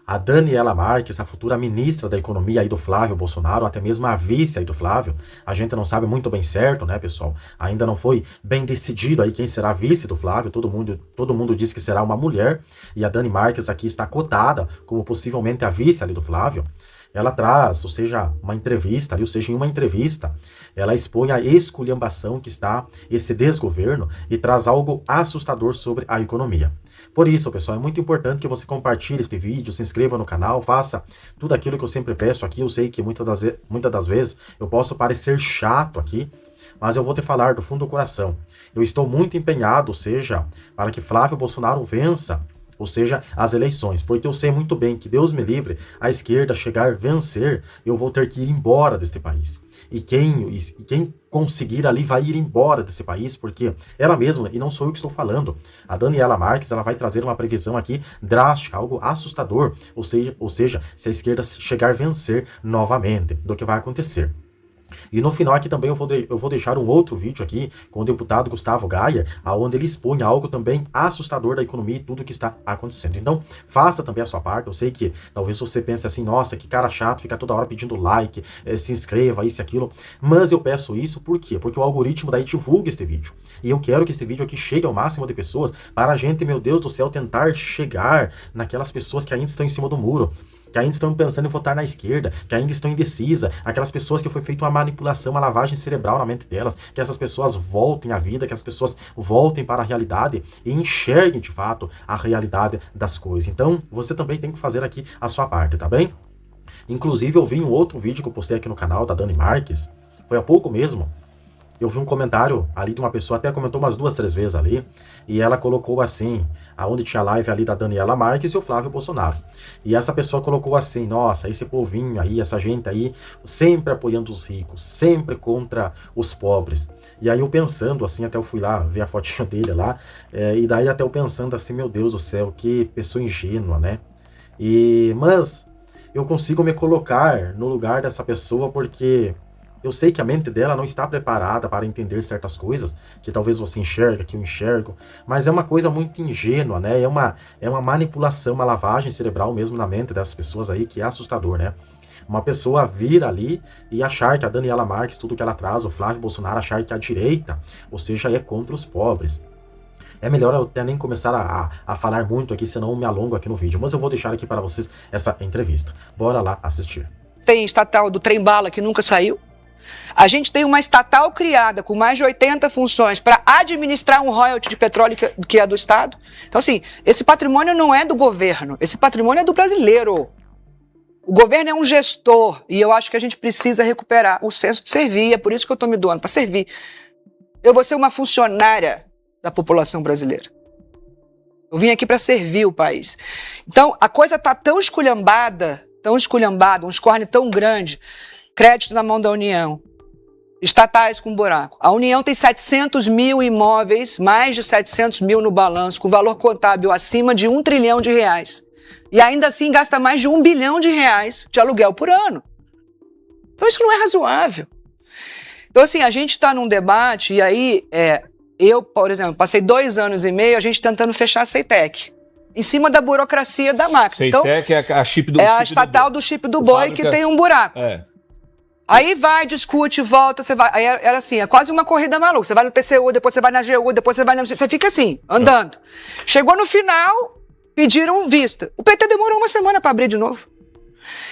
A Daniela Marques, a futura ministra da Economia aí do Flávio Bolsonaro, até mesmo a vice aí do Flávio, a gente não sabe muito bem certo, né, pessoal? Ainda não foi bem decidido aí quem será a vice do Flávio, todo mundo diz que será uma mulher, e a Dani Marques aqui está cotada como possivelmente a vice ali do Flávio. Ela traz, ou seja, uma entrevista, ou seja, em uma entrevista, ela expõe a esculhambação que está esse desgoverno e traz algo assustador sobre a economia. Por isso, pessoal, é muito importante que você compartilhe este vídeo, se inscreva no canal, faça tudo aquilo que eu sempre peço aqui. Eu sei que muitas das vezes eu posso parecer chato aqui, mas eu vou te falar do fundo do coração. Eu estou muito empenhado, ou seja, para que Flávio Bolsonaro vença, ou seja, as eleições, porque eu sei muito bem que, Deus me livre, a esquerda chegar a vencer, eu vou ter que ir embora deste país. E quem conseguir ali vai ir embora desse país, porque ela mesma, e não sou eu que estou falando, a Daniela Marques, ela vai trazer uma previsão aqui drástica, algo assustador, ou seja, se a esquerda chegar a vencer novamente, do que vai acontecer. E no final aqui também eu vou deixar um outro vídeo aqui com o deputado Gustavo Gayer, onde ele expõe algo também assustador da economia e tudo que está acontecendo. Então, faça também a sua parte. Eu sei que talvez você pense assim, nossa, que cara chato, fica toda hora pedindo like, se inscreva, isso e aquilo. Mas eu peço isso por quê? Porque o algoritmo daí divulga este vídeo. E eu quero que este vídeo aqui chegue ao máximo de pessoas para a gente, meu Deus do céu, tentar chegar naquelas pessoas que ainda estão em cima do muro, que ainda estão pensando em votar na esquerda, que ainda estão indecisas, aquelas pessoas que foi feita uma manipulação, uma lavagem cerebral na mente delas, que essas pessoas voltem à vida, que as pessoas voltem para a realidade e enxerguem de fato a realidade das coisas. Então, você também tem que fazer aqui a sua parte, tá bem? Inclusive, eu vi um outro vídeo que eu postei aqui no canal da Dani Marques, foi há pouco mesmo. Eu vi um comentário ali de uma pessoa, até comentou umas 2, 3 vezes ali, e ela colocou assim, aonde tinha a live ali da Daniela Marques e o Flávio Bolsonaro. E essa pessoa colocou assim, nossa, esse povinho aí, essa gente aí, sempre apoiando os ricos, sempre contra os pobres. E aí eu pensando assim, até eu fui lá ver a fotinha dele lá, e daí até eu pensando assim, meu Deus do céu, que pessoa ingênua, né? Mas eu consigo me colocar no lugar dessa pessoa porque eu sei que a mente dela não está preparada para entender certas coisas, que talvez você enxerga, que eu enxergo, mas é uma coisa muito ingênua, né? É uma manipulação, uma lavagem cerebral mesmo na mente dessas pessoas aí, que é assustador, né? Uma pessoa vir ali e achar que a Daniela Marques, tudo que ela traz, o Flávio Bolsonaro, achar que a direita, ou seja, é contra os pobres. É melhor eu até nem começar a falar muito aqui, senão eu me alongo aqui no vídeo, mas eu vou deixar aqui para vocês essa entrevista. Bora lá assistir. Tem estatal do trem-bala que nunca saiu. A gente tem uma estatal criada com mais de 80 funções para administrar um royalty de petróleo que é do Estado. Então, assim, esse patrimônio não é do governo, esse patrimônio é do brasileiro. O governo é um gestor e eu acho que a gente precisa recuperar o senso de servir, é por isso que eu estou me doando, para servir. Eu vou ser uma funcionária da população brasileira. Eu vim aqui para servir o país. Então, a coisa está tão esculhambada, um escórnio tão grande. Crédito na mão da União, estatais com buraco. A União tem 700 mil imóveis, mais de 700 mil no balanço, com valor contábil acima de R$1 trilhão. E ainda assim gasta mais de R$1 bilhão de aluguel por ano. Então isso não é razoável. Então assim, a gente está num debate, e aí eu, por exemplo, passei 2 anos e meio a gente tentando fechar a CEITEC. Em cima da burocracia da máquina. CEITEC então, é a chip do É a estatal do chip do boi que tem um buraco. Aí vai, discute, volta, você vai. Aí era assim, é quase uma corrida maluca. Você vai no TCU, depois você vai na AGU, depois você vai na... Você fica assim, andando. Chegou no final, pediram vista. O PT demorou 1 semana para abrir de novo.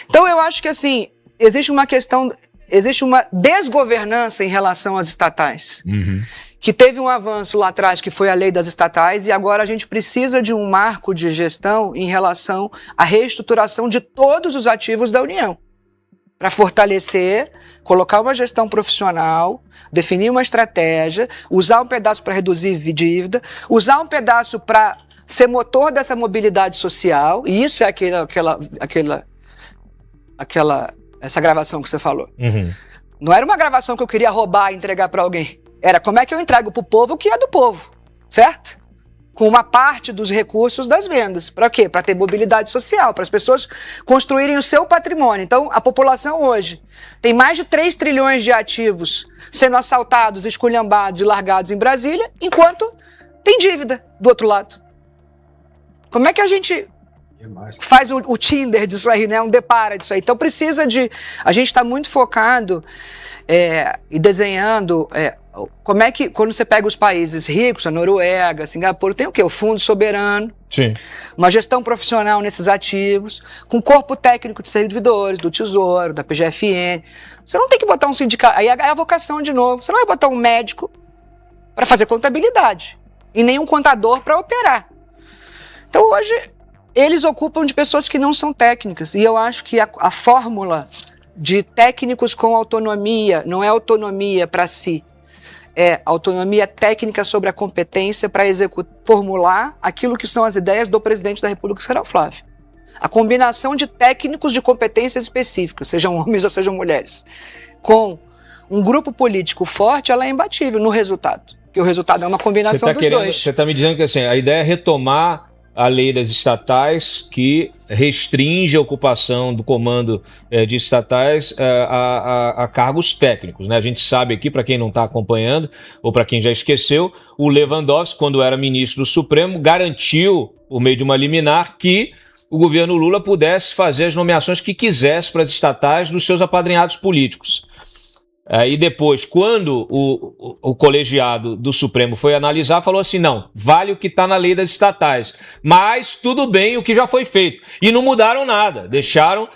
Então eu acho que assim, existe uma desgovernança em relação às estatais. Que teve um avanço lá atrás, que foi a lei das estatais, e agora a gente precisa de um marco de gestão em relação à reestruturação de todos os ativos da União. Para fortalecer, colocar uma gestão profissional, definir uma estratégia, usar um pedaço para reduzir dívida, usar um pedaço para ser motor dessa mobilidade social, e isso é essa gravação que você falou. Não era uma gravação que eu queria roubar e entregar para alguém. Era como é que eu entrego para o povo o que é do povo, certo? Com uma parte dos recursos das vendas. Para quê? Para ter mobilidade social, para as pessoas construírem o seu patrimônio. Então, a população hoje tem mais de 3 trilhões de ativos sendo assaltados, esculhambados e largados em Brasília, enquanto tem dívida do outro lado. Como é que a gente faz o Tinder disso aí, né? Um depara disso aí. Então precisa de... A gente está muito focado e desenhando... como é que, quando você pega os países ricos, a Noruega, Singapura, tem o quê? O fundo soberano, Sim. uma gestão profissional nesses ativos, com corpo técnico de servidores, do Tesouro, da PGFN. Você não tem que botar um sindicato... Aí é a vocação de novo. Você não vai botar um médico para fazer contabilidade e nem um contador para operar. Então hoje eles ocupam de pessoas que não são técnicas, e eu acho que a fórmula de técnicos com autonomia não é autonomia para si, é autonomia técnica sobre a competência para formular aquilo que são as ideias do presidente da República, que será o Flávio. A combinação de técnicos de competências específicas, sejam homens ou sejam mulheres, com um grupo político forte, ela é imbatível no resultado, porque o resultado é uma combinação dos dois. Você está me dizendo que assim, a ideia é retomar a lei das estatais, que restringe a ocupação do comando de estatais a cargos técnicos, né? A gente sabe aqui, para quem não está acompanhando, ou para quem já esqueceu, o Lewandowski, quando era ministro do Supremo, garantiu, por meio de uma liminar, que o governo Lula pudesse fazer as nomeações que quisesse para as estatais dos seus apadrinhados políticos. E depois, quando o colegiado do Supremo foi analisar, falou assim, não, vale o que está na lei das estatais, mas tudo bem o que já foi feito. E não mudaram nada, deixaram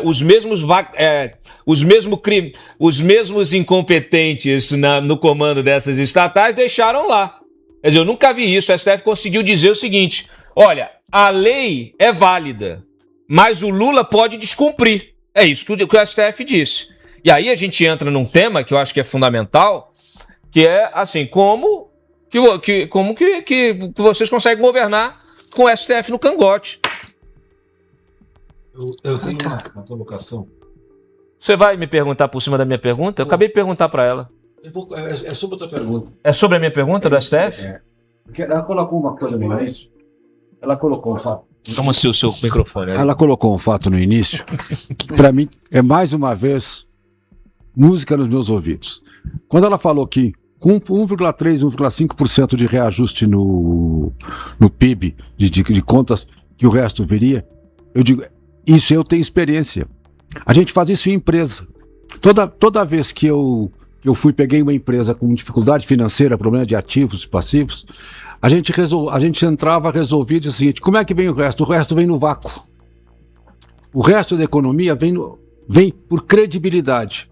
os mesmos incompetentes no comando dessas estatais, deixaram lá. Quer dizer, eu nunca vi isso, o STF conseguiu dizer o seguinte, olha, a lei é válida, mas o Lula pode descumprir. É isso que o STF disse. E aí a gente entra num tema que eu acho que é fundamental, que é assim, como que vocês conseguem governar com o STF no cangote. Eu tenho uma colocação. Você vai me perguntar por cima da minha pergunta? Eu acabei de perguntar para ela. É sobre a tua pergunta. É sobre a minha pergunta do STF? Porque ela colocou uma coisa no início. Ela colocou um fato. Toma o seu microfone. Ela colocou um fato no início que para mim é mais uma vez música nos meus ouvidos. Quando ela falou que com 1,3%, 1,5% de reajuste no PIB de contas que o resto viria, eu digo, isso eu tenho experiência. A gente faz isso em empresa. Toda vez que eu peguei uma empresa com dificuldade financeira, problema de ativos e passivos, a gente entrava, resolvia e dizia o seguinte, como é que vem o resto? O resto vem no vácuo. O resto da economia vem por credibilidade.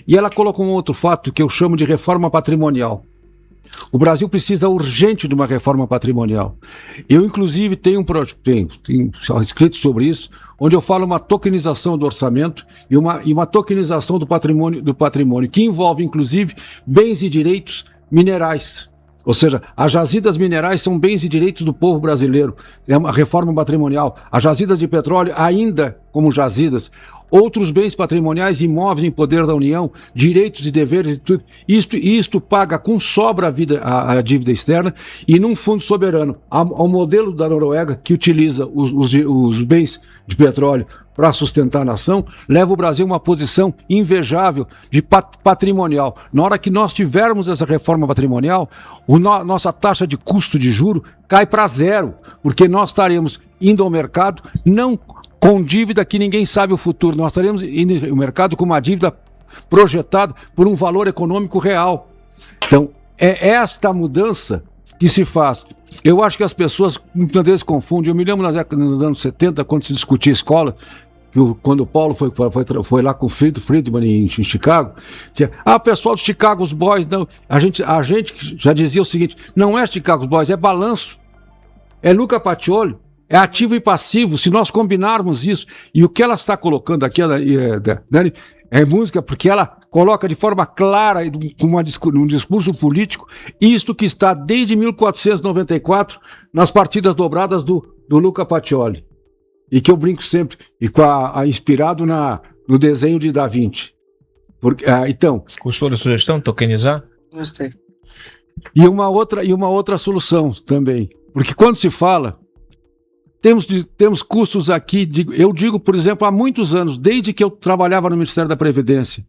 E ela colocou um outro fato que eu chamo de reforma patrimonial. O Brasil precisa urgente de uma reforma patrimonial. Eu, inclusive, tenho escrito sobre isso, onde eu falo uma tokenização do orçamento e uma tokenização do patrimônio, que envolve, inclusive, bens e direitos minerais. Ou seja, as jazidas minerais são bens e direitos do povo brasileiro. É uma reforma patrimonial. As jazidas de petróleo, ainda como jazidas, outros bens patrimoniais, imóveis em poder da União, direitos e deveres, e tudo. Isto paga com sobra a dívida externa e num fundo soberano, ao modelo da Noruega, que utiliza os bens de petróleo para sustentar a nação, leva o Brasil a uma posição invejável de patrimonial. Na hora que nós tivermos essa reforma patrimonial, nossa taxa de custo de juro cai para zero, porque nós estaremos indo ao mercado, não com dívida que ninguém sabe o futuro. Nós estaremos indo ao mercado com uma dívida projetada por um valor econômico real. Então, é esta mudança que se faz. Eu acho que as pessoas muitas vezes confundem. Eu me lembro nos anos 70, quando se discutia escola, quando o Paulo foi lá com o Friedman em Chicago, pessoal de Chicago Boys, não. A gente já dizia o seguinte, não é Chicago Boys, é balanço. É Luca Pacioli. É ativo e passivo, se nós combinarmos isso. E o que ela está colocando aqui, Dani, é música, porque ela coloca de forma clara, num discurso político, isto que está desde 1494 nas partidas dobradas do Luca Pacioli. E que eu brinco sempre, e inspirado no desenho de Da Vinci. Então. Gostou da sugestão, tokenizar? Gostei. E uma outra solução também. Porque quando se fala. Temos custos aqui, eu digo, por exemplo, há muitos anos, desde que eu trabalhava no Ministério da Previdência.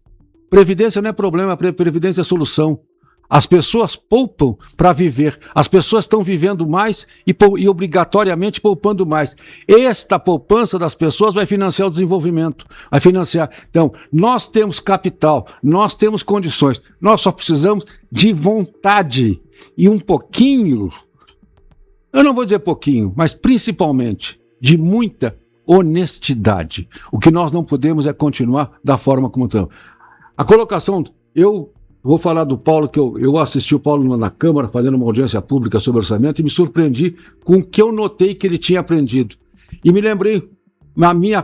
Previdência não é problema, Previdência é solução. As pessoas poupam para viver. As pessoas estão vivendo mais e obrigatoriamente poupando mais. Esta poupança das pessoas vai financiar o desenvolvimento. Vai financiar. Então, nós temos capital, nós temos condições. Nós só precisamos de vontade e um pouquinho, eu não vou dizer pouquinho, mas principalmente de muita honestidade. O que nós não podemos é continuar da forma como estamos. A colocação, eu vou falar do Paulo, que eu assisti o Paulo na Câmara fazendo uma audiência pública sobre orçamento e me surpreendi com o que eu notei que ele tinha aprendido. E me lembrei, na minha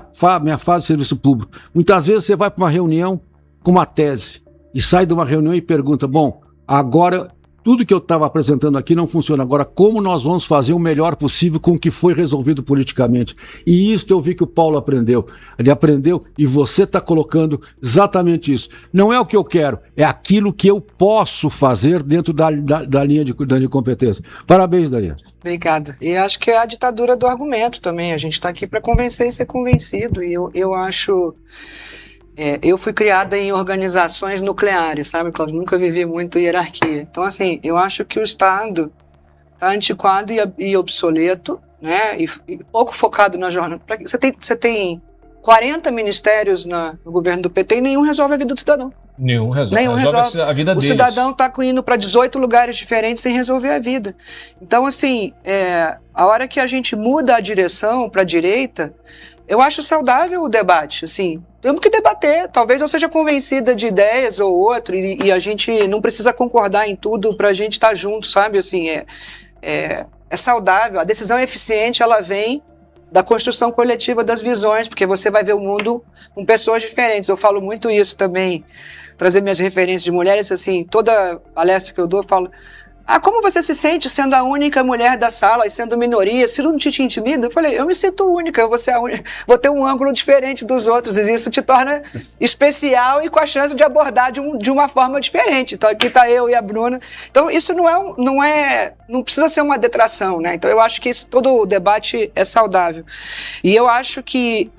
fase de serviço público, muitas vezes você vai para uma reunião com uma tese e sai de uma reunião e pergunta, bom, agora tudo que eu estava apresentando aqui não funciona. Agora, como nós vamos fazer o melhor possível com o que foi resolvido politicamente? E isso eu vi que o Paulo aprendeu. Ele aprendeu e você está colocando exatamente isso. Não é o que eu quero, é aquilo que eu posso fazer dentro da linha de competência. Parabéns, Daniela. Obrigada. E acho que é a ditadura do argumento também. A gente está aqui para convencer e ser convencido. E eu acho... eu fui criada em organizações nucleares, sabe, Cláudio? Nunca vivi muito hierarquia. Então, assim, eu acho que o Estado está antiquado e obsoleto, né? E pouco focado na jornada. Você tem 40 ministérios no governo do PT e nenhum resolve a vida do cidadão. Nenhum resolve a vida deles. O cidadão está indo para 18 lugares diferentes sem resolver a vida. Então, assim, a hora que a gente muda a direção para a direita, eu acho saudável o debate, assim, temos que debater, talvez eu seja convencida de ideias ou outro, e a gente não precisa concordar em tudo pra gente estar junto, sabe, assim, é saudável, a decisão eficiente, ela vem da construção coletiva das visões, porque você vai ver o mundo com pessoas diferentes, eu falo muito isso também, trazer minhas referências de mulheres, assim, toda palestra que eu dou, eu falo, como você se sente sendo a única mulher da sala e sendo minoria? Se não te intimida? Eu falei, eu me sinto única, eu vou ser a única, vou ter um ângulo diferente dos outros, e isso te torna especial e com a chance de abordar de uma forma diferente. Então aqui está eu e a Bruna. Então isso não precisa ser uma detração, né? Então eu acho que todo o debate é saudável. E eu acho que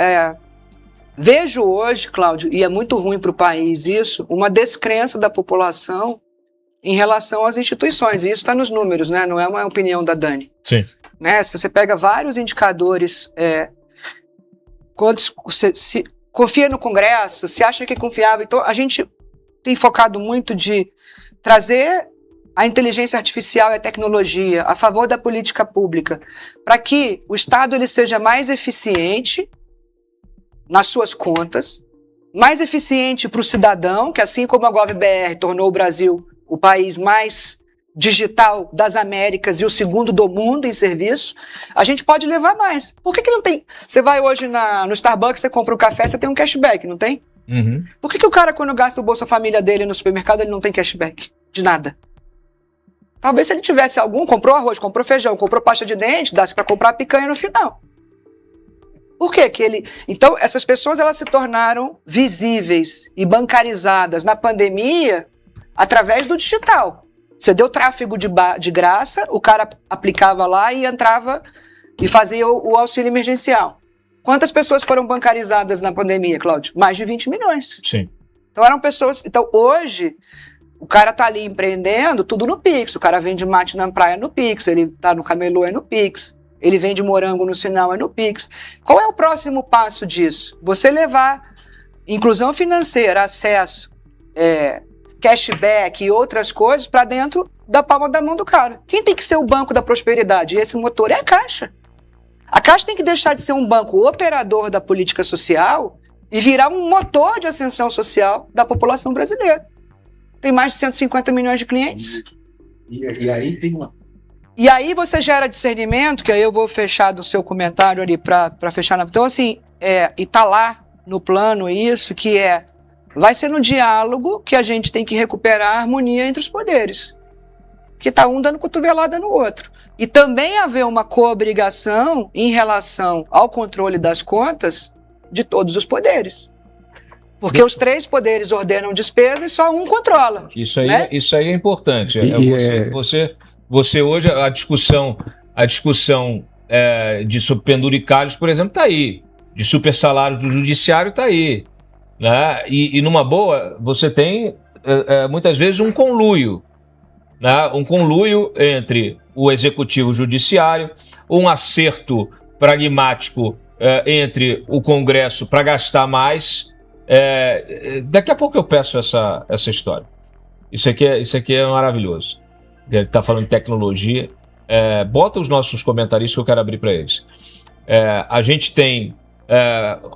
vejo hoje, Cláudio, e é muito ruim para o país isso, uma descrença da população em relação às instituições, e isso está nos números, né? Não é uma opinião da Dani. Sim. Né? Se você pega vários indicadores, quando se confia no Congresso, se acha que é confiável, então a gente tem focado muito de trazer a inteligência artificial e a tecnologia a favor da política pública, para que o Estado ele seja mais eficiente nas suas contas, mais eficiente para o cidadão, que assim como a GovBR tornou o Brasil o país mais digital das Américas e o segundo do mundo em serviço, a gente pode levar mais. Por que não tem? Você vai hoje no Starbucks, você compra um café, você tem um cashback, não tem? Uhum. Por que o cara, quando gasta o Bolsa Família dele no supermercado, ele não tem cashback? De nada. Talvez se ele tivesse algum, comprou arroz, comprou feijão, comprou pasta de dente, dá-se para comprar picanha no final. Por quê? Então, essas pessoas elas se tornaram visíveis e bancarizadas na pandemia através do digital. Você deu tráfego de graça, o cara aplicava lá e entrava e fazia o auxílio emergencial. Quantas pessoas foram bancarizadas na pandemia, Cláudio? Mais de 20 milhões. Sim. Então eram pessoas... Então hoje, o cara tá ali empreendendo tudo no Pix. O cara vende mate na praia no Pix, ele tá no camelô é no Pix, ele vende morango no sinal é no Pix. Qual é o próximo passo disso? Você levar inclusão financeira, acesso... cashback e outras coisas para dentro da palma da mão do cara. Quem tem que ser o banco da prosperidade? E esse motor é a Caixa. A Caixa tem que deixar de ser um banco operador da política social e virar um motor de ascensão social da população brasileira. Tem mais de 150 milhões de clientes. E aí tem uma... E aí você gera discernimento, que aí eu vou fechar do seu comentário ali para fechar. Então, assim, e tá lá no plano isso, que vai ser no diálogo que a gente tem que recuperar a harmonia entre os poderes. Que está um dando cotovelada no outro. E também haver uma coobrigação em relação ao controle das contas de todos os poderes. Porque os três poderes ordenam despesa e só um controla. Isso aí, né? Isso aí é importante. Você hoje, a discussão de penduricalhos, por exemplo, está aí. De super salário do judiciário está aí. Né? E numa boa, você tem muitas vezes um conluio né, um conluio entre o executivo e o judiciário, um acerto pragmático entre o Congresso para gastar mais. Daqui a pouco eu peço essa história. Isso aqui é maravilhoso. Ele está falando de tecnologia. Bota os nossos comentaristas que eu quero abrir para eles. A gente tem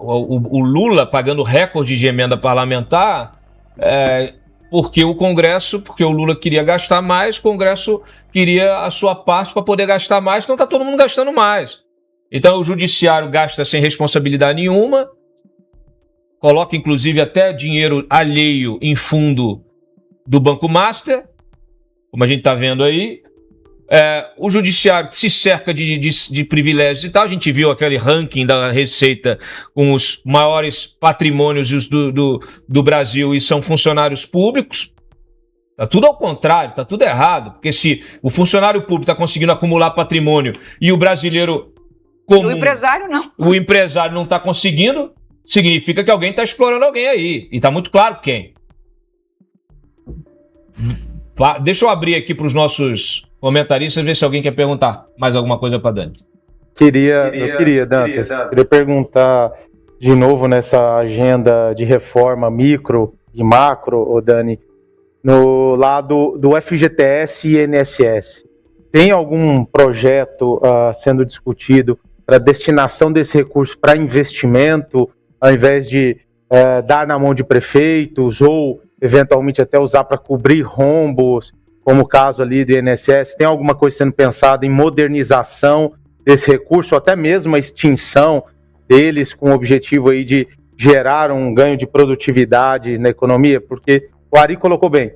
o Lula pagando recorde de emenda parlamentar porque o Lula queria gastar mais, o Congresso queria a sua parte para poder gastar mais, então está todo mundo gastando mais. Então o judiciário gasta sem responsabilidade nenhuma, coloca inclusive até dinheiro alheio em fundo do Banco Master, como a gente está vendo aí. O judiciário se cerca de privilégios e tal. A gente viu aquele ranking da Receita com os maiores patrimônios do Brasil e são funcionários públicos. Está tudo ao contrário, está tudo errado. Porque se o funcionário público está conseguindo acumular patrimônio e o brasileiro comum... E o empresário não. O empresário não está conseguindo, significa que alguém está explorando alguém aí. E está muito claro quem. Deixa eu abrir aqui para os nossos comentaristas, ver se alguém quer perguntar mais alguma coisa para Dani. Eu queria, Dantas, queria perguntar de novo nessa agenda de reforma micro e macro, Dani, no lado do FGTS e INSS. Tem algum projeto sendo discutido para destinação desse recurso para investimento, ao invés de dar na mão de prefeitos ou eventualmente até usar para cobrir rombos, como o caso ali do INSS? Tem alguma coisa sendo pensada em modernização desse recurso, ou até mesmo a extinção deles, com o objetivo aí de gerar um ganho de produtividade na economia? Porque o Ari colocou bem,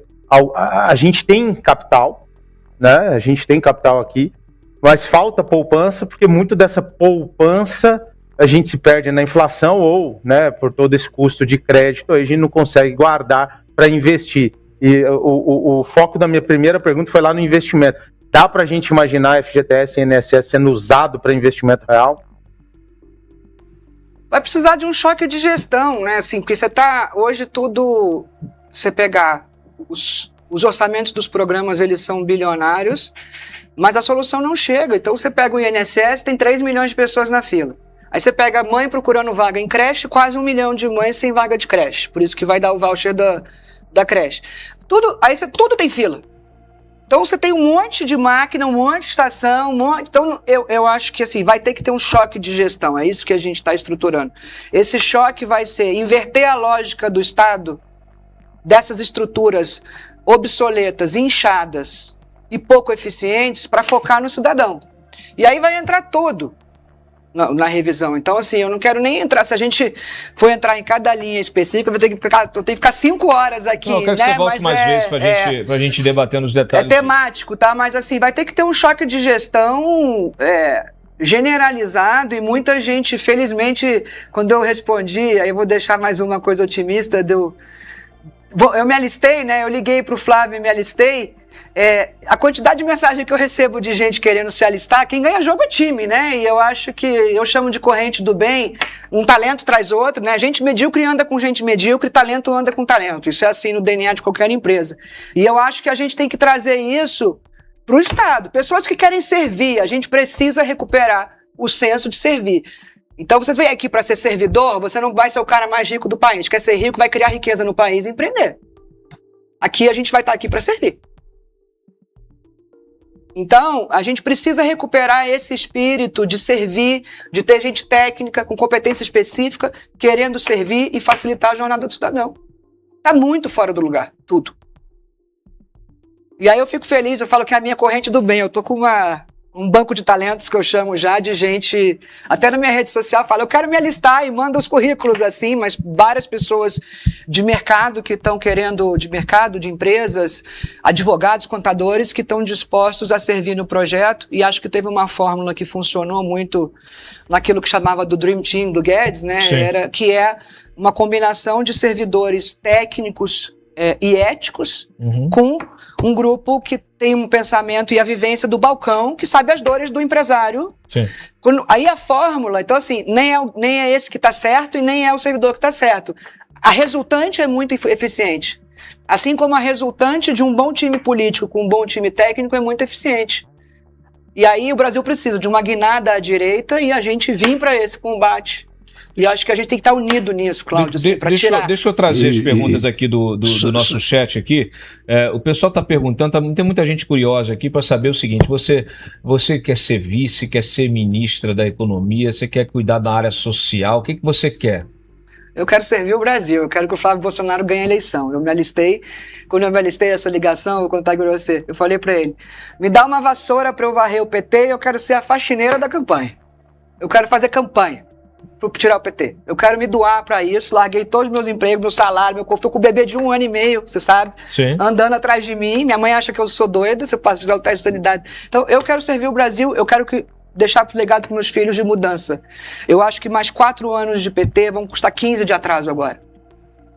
a gente tem capital, né? A gente tem capital aqui, mas falta poupança, porque muito dessa poupança a gente se perde na inflação ou, né, por todo esse custo de crédito, a gente não consegue guardar para investir. E o foco da minha primeira pergunta foi lá no investimento. Dá para a gente imaginar FGTS e INSS sendo usado para investimento real? Vai precisar de um choque de gestão, né? Assim, porque hoje tudo, você pegar os orçamentos dos programas, eles são bilionários, mas a solução não chega. Então você pega o INSS, tem 3 milhões de pessoas na fila. Aí você pega a mãe procurando vaga em creche, quase 1 milhão de mães sem vaga de creche. Por isso que vai dar o voucher da creche. Tudo tem fila. Então você tem um monte de máquina, um monte de estação, Então eu acho que assim, vai ter que ter um choque de gestão. É isso que a gente está estruturando. Esse choque vai ser inverter a lógica do Estado, dessas estruturas obsoletas, inchadas e pouco eficientes, para focar no cidadão. E aí vai entrar tudo na revisão. Então, assim, eu não quero nem entrar. Se a gente for entrar em cada linha específica, eu tenho que ficar 5 horas aqui. Não, eu quero que você volte mais vezes pra gente debater nos detalhes. É temático, tá? Mas, assim, vai ter que ter um choque de gestão generalizado e muita gente, felizmente, quando eu respondi, aí eu vou deixar mais uma coisa otimista, eu me alistei, né? Eu liguei pro Flávio e me alistei. A quantidade de mensagem que eu recebo de gente querendo se alistar, quem ganha jogo é time, né? E eu acho que eu chamo de corrente do bem, um talento traz outro, né? Gente medíocre anda com gente medíocre, talento anda com talento. Isso é assim no DNA de qualquer empresa. E eu acho que a gente tem que trazer isso para o Estado. Pessoas que querem servir, a gente precisa recuperar o senso de servir. Então, você vem aqui para ser servidor, você não vai ser o cara mais rico do país. Quer ser rico, vai criar riqueza no país e empreender. Aqui a gente vai estar aqui para servir. Então, a gente precisa recuperar esse espírito de servir, de ter gente técnica, com competência específica, querendo servir e facilitar a jornada do cidadão. Está muito fora do lugar, tudo. E aí eu fico feliz, eu falo que é a minha corrente do bem. Eu tô com um banco de talentos que eu chamo já de gente, até na minha rede social, fala, eu quero me alistar e manda os currículos assim, mas várias pessoas de mercado que estão querendo, de empresas, advogados, contadores que estão dispostos a servir no projeto, e acho que teve uma fórmula que funcionou muito naquilo que chamava do Dream Team do Guedes, né? Que é uma combinação de servidores técnicos e éticos com um grupo que tem um pensamento e a vivência do balcão, que sabe as dores do empresário. Sim. Aí a fórmula, então assim, nem é esse que está certo e nem é o servidor que está certo. A resultante é muito eficiente. Assim como a resultante de um bom time político com um bom time técnico é muito eficiente. E aí o Brasil precisa de uma guinada à direita e a gente vir para esse combate. E acho que a gente tem que estar unido nisso, Cláudio, assim, para tirar. Deixa eu trazer as perguntas aqui do nosso chat aqui. O pessoal está perguntando, tem muita gente curiosa aqui para saber o seguinte: você quer ser vice, quer ser ministra da Economia, você quer cuidar da área social, o que você quer? Eu quero servir o Brasil, eu quero que o Flávio Bolsonaro ganhe a eleição. Quando eu me alistei essa ligação, vou contar para você, eu falei para ele, me dá uma vassoura para eu varrer o PT e eu quero ser a faxineira da campanha. Eu quero fazer campanha para tirar o PT. Eu quero me doar para isso, larguei todos os meus empregos, meu salário, estou com um bebê de 1 ano e meio, você sabe, Sim. Andando atrás de mim, minha mãe acha que eu sou doida se eu fizer o teste de sanidade. Então eu quero servir o Brasil, eu quero deixar pro legado para meus filhos de mudança. Eu acho que mais 4 anos de PT vão custar 15 de atraso agora.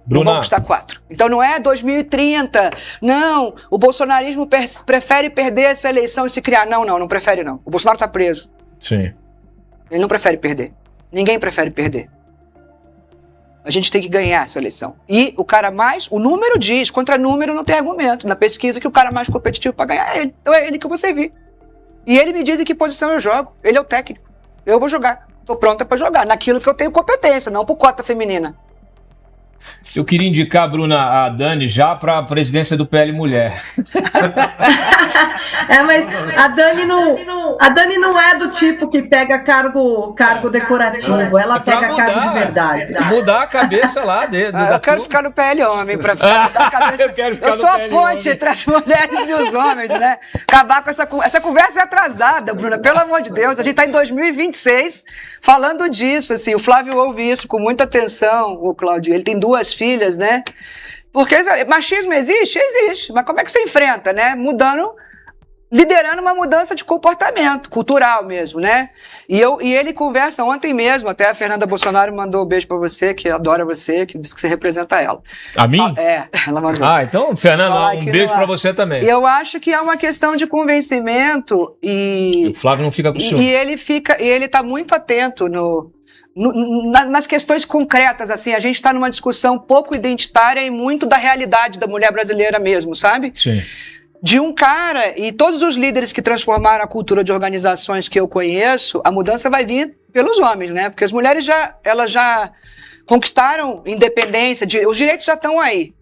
Bruna. Não vão custar 4. Então não é 2030. Não, o bolsonarismo prefere perder essa eleição e se criar. Não prefere não. O Bolsonaro está preso. Sim. Ele não prefere perder. Ninguém prefere perder. A gente tem que ganhar essa eleição. E o número diz, contra número não tem argumento. Na pesquisa que o cara mais competitivo para ganhar é ele. Então é ele que eu vou servir. E ele me diz em que posição eu jogo. Ele é o técnico. Eu vou jogar. Estou pronta para jogar. Naquilo que eu tenho competência, não por cota feminina. Eu queria indicar, Bruna, a Dani já para a presidência do PL Mulher. Mas a Dani não é do tipo que pega cargo decorativo. Ela pega cargo de verdade. Mudar a cabeça lá dentro. Eu quero ficar no PL homem para mudar a cabeça. Eu sou a ponte entre as mulheres e os homens, né? Acabar com essa conversa é atrasada, Bruna. Pelo amor de Deus, a gente está em 2026 falando disso. Assim, o Flávio ouve isso com muita atenção, o Cláudio. Ele tem 2 filhas, né? Porque machismo existe? Existe. Mas como é que você enfrenta, né? Liderando uma mudança de comportamento, cultural mesmo, né? E ele conversa ontem mesmo, até a Fernanda Bolsonaro mandou um beijo pra você, que adora você, que disse que você representa ela. A mim? Ela mandou. Então, Fernanda, um beijo pra você também. Eu acho que é uma questão de convencimento e... O Flávio não fica com o senhor. E ele tá muito atento nas questões concretas, assim, a gente está numa discussão pouco identitária e muito da realidade da mulher brasileira mesmo, sabe? Sim. De um cara, e todos os líderes que transformaram a cultura de organizações que eu conheço, a mudança vai vir pelos homens, né? Porque as mulheres elas já conquistaram independência, os direitos já estão aí.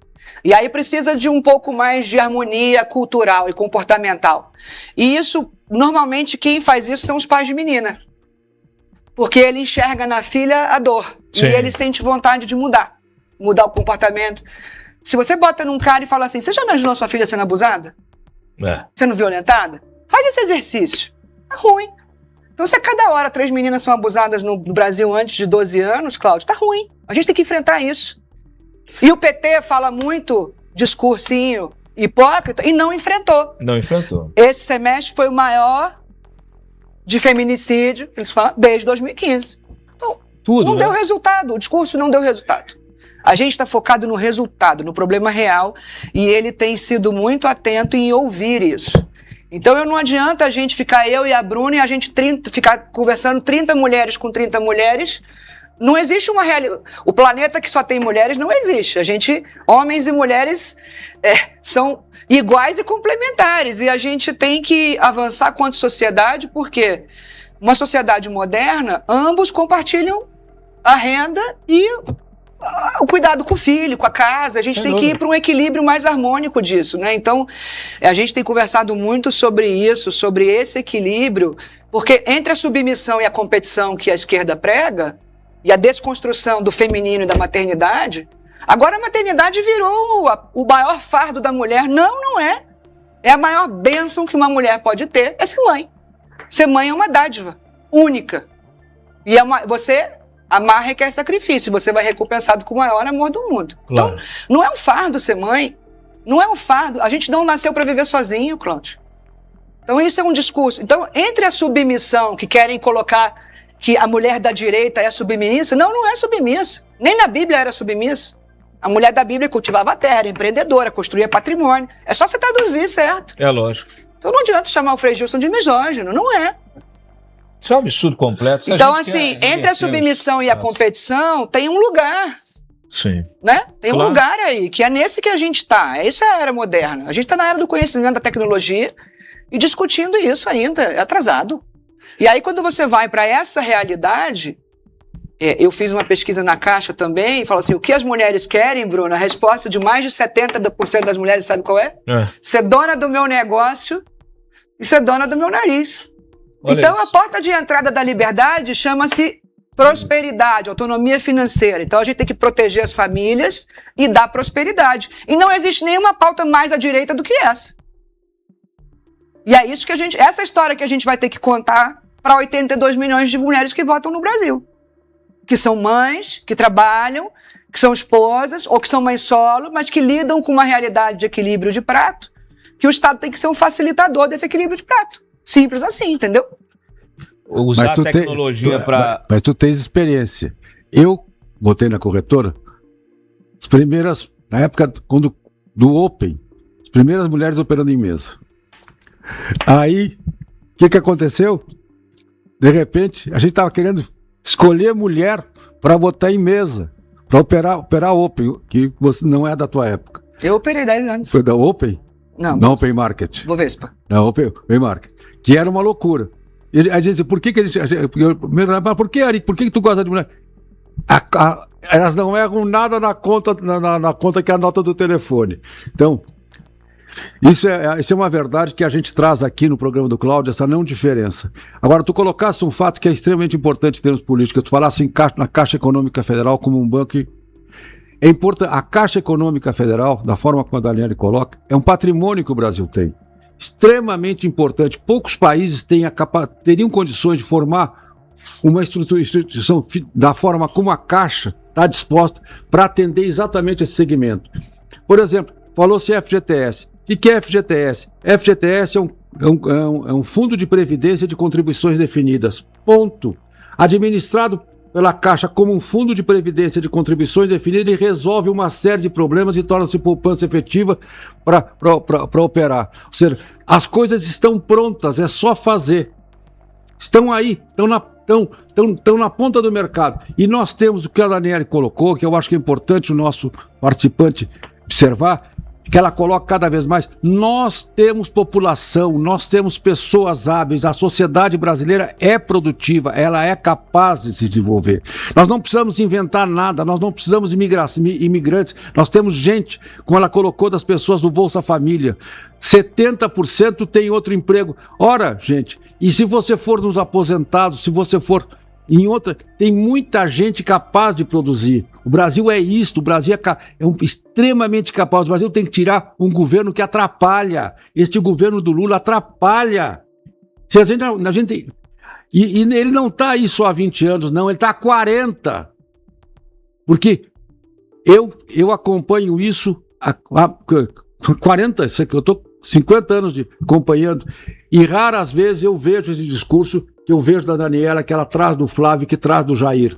E aí precisa de um pouco mais de harmonia cultural e comportamental. E isso, normalmente, quem faz isso são os pais de menina. Porque ele enxerga na filha a dor. Sim. E ele sente vontade de mudar o comportamento. Se você bota num cara e fala assim, você já imaginou sua filha sendo abusada? Sendo violentada? Faz esse exercício. É ruim. Então se a cada hora 3 meninas são abusadas no Brasil antes de 12 anos, Cláudio, tá ruim. A gente tem que enfrentar isso. E o PT fala muito discursinho hipócrita e não enfrentou. Não enfrentou. Esse semestre foi o maior de feminicídio, eles falam, desde 2015. Então, não deu resultado, o discurso não deu resultado. A gente está focado no resultado, no problema real, e ele tem sido muito atento em ouvir isso. Então não adianta a gente ficar, eu e a Bruna, e a gente ficar conversando 30 mulheres com 30 mulheres. Não existe uma realidade. O planeta que só tem mulheres não existe. Homens e mulheres são iguais e complementares. E a gente tem que avançar quanto sociedade, porque uma sociedade moderna, ambos compartilham a renda e o cuidado com o filho, com a casa. A gente tem que ir para um equilíbrio mais harmônico disso, né? Então, a gente tem conversado muito sobre isso, sobre esse equilíbrio, porque entre a submissão e a competição que a esquerda prega, e a desconstrução do feminino e da maternidade, agora a maternidade virou o maior fardo da mulher. Não é. É a maior bênção que uma mulher pode ter, é ser mãe. Ser mãe é uma dádiva única. E você amar requer sacrifício, você vai recompensado com o maior amor do mundo. Claro. Então, não é um fardo ser mãe, não é um fardo. A gente não nasceu para viver sozinho, Cláudio. Então isso é um discurso. Então, entre a submissão que querem colocar que a mulher da direita é submissa, não é submissa. Nem na Bíblia era submissa. A mulher da Bíblia cultivava a terra, era empreendedora, construía patrimônio. É só você traduzir, certo? É lógico. Então não adianta chamar o Frei Gilson de misógino, não é. Isso é um absurdo completo. Então, assim, entre a submissão e a competição, tem um lugar. Sim. Né? Tem um Claro. lugar aí, que é nesse que a gente está. Isso é a era moderna. A gente está na era do conhecimento, da tecnologia, e discutindo isso ainda, é atrasado. E aí, quando você vai para essa realidade, eu fiz uma pesquisa na Caixa também, e falo assim, o que as mulheres querem, Bruno? A resposta de mais de 70% das mulheres, sabe qual é? Ser dona do meu negócio e ser dona do meu nariz. Olha Então, isso. a porta de entrada da liberdade chama-se prosperidade, autonomia financeira. Então, a gente tem que proteger as famílias e dar prosperidade. E não existe nenhuma pauta mais à direita do que essa. E é isso que essa história que a gente vai ter que contar para 82 milhões de mulheres que votam no Brasil. Que são mães, que trabalham, que são esposas ou que são mães solo, mas que lidam com uma realidade de equilíbrio de prato, que o Estado tem que ser um facilitador desse equilíbrio de prato. Simples assim, entendeu? Usar a tecnologia para... Mas tu tens experiência. Eu botei na corretora as primeiras, na época do Open, as primeiras mulheres operando em mesa. Aí, o que aconteceu? De repente, a gente estava querendo escolher mulher para botar em mesa, para operar Open, que você não é da tua época. Eu operei 10 anos. Foi da Open? Não, Open Market. Bovespa. Não, Open Market. Que era uma loucura. E a gente disse, por que a gente... Por que, Ari? Por que tu gosta de mulher? Elas não erram nada na conta, na conta que é a nota do telefone. Então, isso é uma verdade que a gente traz aqui no programa do Cláudio, essa não diferença. Agora, tu colocasse um fato que é extremamente importante em termos políticos, tu falasse na Caixa Econômica Federal como um banco... É importante, a Caixa Econômica Federal, da forma como a Daniele coloca, é um patrimônio que o Brasil tem. Extremamente importante. Poucos países teriam condições de formar uma instituição da forma como a Caixa está disposta para atender exatamente esse segmento. Por exemplo, falou-se FGTS. O que é FGTS? FGTS é um fundo de previdência de contribuições definidas. Ponto. Administrado pela Caixa como um fundo de previdência de contribuições definidas, ele resolve uma série de problemas e torna-se poupança efetiva para operar. Ou seja, as coisas estão prontas, é só fazer. Estão aí, estão na ponta do mercado. E nós temos o que a Daniele colocou, que eu acho que é importante o nosso participante observar, que ela coloca cada vez mais. Nós temos população, nós temos pessoas hábeis, a sociedade brasileira é produtiva, ela é capaz de se desenvolver. Nós não precisamos inventar nada, nós não precisamos imigrantes, nós temos gente, como ela colocou, das pessoas do Bolsa Família. 70% tem outro emprego. Ora, gente, e se você for nos aposentados, se você for em outra, tem muita gente capaz de produzir. O Brasil é isto, o Brasil é extremamente capaz. O Brasil tem que tirar um governo que atrapalha. Este governo do Lula atrapalha. Se a gente e ele não está aí só há 20 anos, não, ele está há 40. Porque eu acompanho isso há 40, eu estou 50 anos acompanhando, e raras vezes eu vejo esse discurso que eu vejo da Daniela, que ela traz do Flávio, que traz do Jair.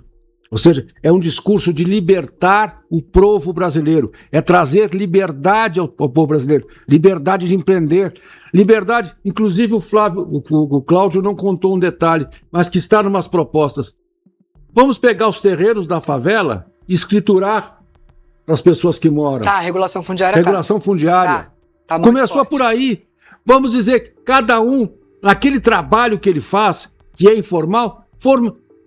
Ou seja, é um discurso de libertar o povo brasileiro, é trazer liberdade ao povo brasileiro, liberdade de empreender, liberdade, inclusive o Cláudio não contou um detalhe, mas que está em umas propostas. Vamos pegar os terrenos da favela e escriturar para as pessoas que moram. Tá, regulação fundiária. Regulação fundiária. Tá começou forte. Por aí. Vamos dizer que cada um, naquele trabalho que ele faz, que é informal,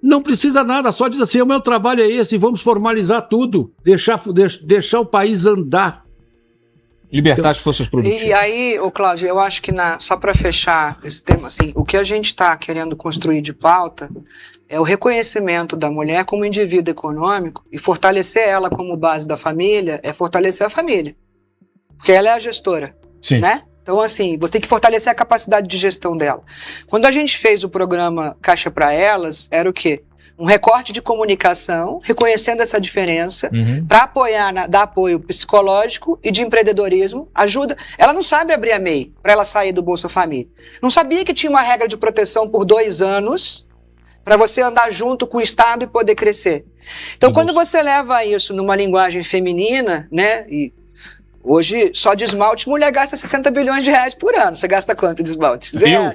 não precisa nada, só diz assim, o meu trabalho é esse, vamos formalizar tudo, deixar o país andar. Libertar as forças produtivas. E aí, Cláudio, eu acho que só para fechar esse tema, assim, o que a gente está querendo construir de pauta é o reconhecimento da mulher como indivíduo econômico, e fortalecer ela como base da família é fortalecer a família. Porque ela é a gestora, Sim. Né? Então, assim, você tem que fortalecer a capacidade de gestão dela. Quando a gente fez o programa Caixa para Elas, era o quê? Um recorte de comunicação, reconhecendo essa diferença, para apoiar, dar apoio psicológico e de empreendedorismo, ajuda. Ela não sabe abrir a MEI para ela sair do Bolsa Família. Não sabia que tinha uma regra de proteção por 2 anos para você andar junto com o Estado e poder crescer. Então, quando você leva isso numa linguagem feminina, né, e Hoje, só de esmalte, mulher gasta 60 bilhões de reais por ano. Você gasta quanto de esmalte? Zero.